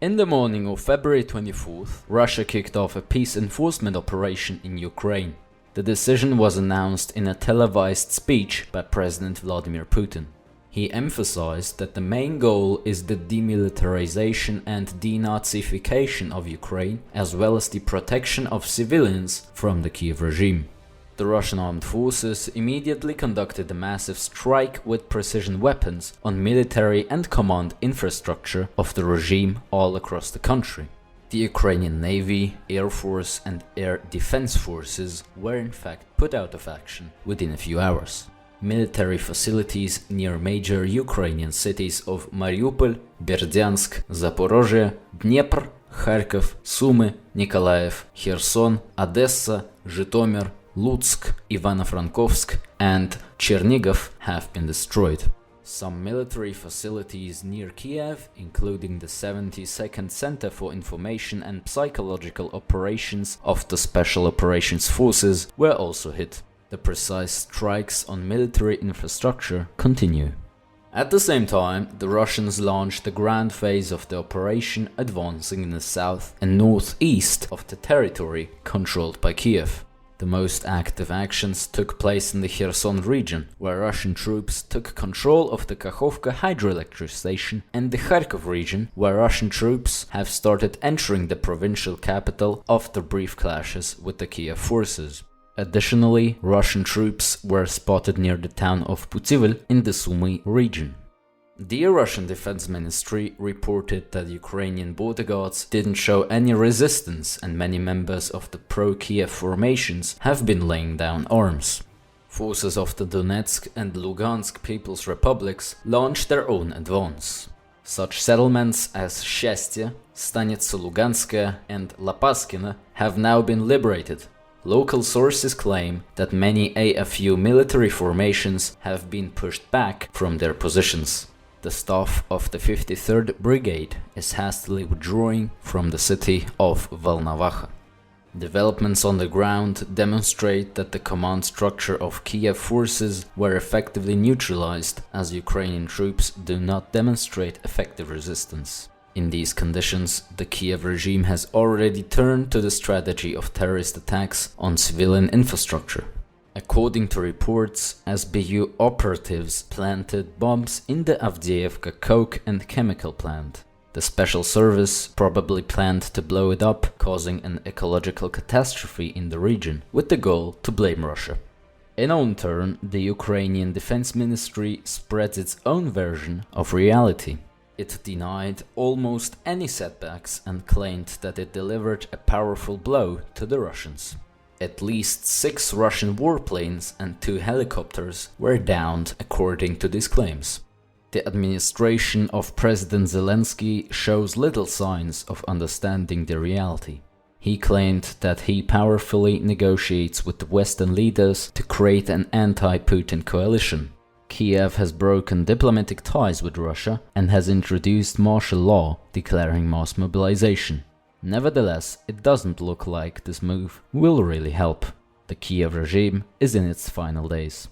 In the morning of February 24th, Russia kicked off a peace enforcement operation in Ukraine. The decision was announced in a televised speech by President Vladimir Putin. He emphasized that the main goal is the demilitarization and denazification of Ukraine, as well as the protection of civilians from the Kiev regime. The Russian armed forces immediately conducted a massive strike with precision weapons on military and command infrastructure of the regime all across the country. The Ukrainian Navy, Air Force and Air Defense Forces were in fact put out of action within a few hours. Military facilities near major Ukrainian cities of Mariupol, Berdyansk, Zaporozhye, Dnepr, Kharkov, Sumy, Nikolaev, Kherson, Odessa, Zhytomyr, Lutsk, Ivano-Frankovsk and Chernigov have been destroyed. Some military facilities near Kiev, including the 72nd Center for Information and Psychological Operations of the Special Operations Forces, were also hit. The precise strikes on military infrastructure continue. At the same time, the Russians launched the grand phase of the operation, advancing in the south and northeast of the territory controlled by Kiev. The most active actions took place in the Kherson region, where Russian troops took control of the Kakhovka hydroelectric station, and the Kharkov region, where Russian troops have started entering the provincial capital after brief clashes with the Kiev forces. Additionally, Russian troops were spotted near the town of Putivl in the Sumy region. The Russian Defense Ministry reported that Ukrainian border guards didn't show any resistance and many members of the pro-Kiev formations have been laying down arms. Forces of the Donetsk and Lugansk People's Republics launched their own advance. Such settlements as Shestye, Stanitsa Luganskaya and Lapaskina have now been liberated. Local sources claim that many AFU military formations have been pushed back from their positions. The staff of the 53rd Brigade is hastily withdrawing from the city of Volnovakha. Developments on the ground demonstrate that the command structure of Kiev forces were effectively neutralized, as Ukrainian troops do not demonstrate effective resistance. In these conditions, the Kiev regime has already turned to the strategy of terrorist attacks on civilian infrastructure. According to reports, SBU operatives planted bombs in the Avdiivka coke and chemical plant. The special service probably planned to blow it up, causing an ecological catastrophe in the region, with the goal to blame Russia. In turn, the Ukrainian Defense Ministry spreads its own version of reality. It denied almost any setbacks and claimed that it delivered a powerful blow to the Russians. At least 6 Russian warplanes and 2 helicopters were downed, according to these claims. The administration of President Zelensky shows little signs of understanding the reality. He claimed that he powerfully negotiates with the Western leaders to create an anti-Putin coalition. Kiev has broken diplomatic ties with Russia and has introduced martial law declaring mass mobilization. Nevertheless, it doesn't look like this move will really help. The Kiev regime is in its final days.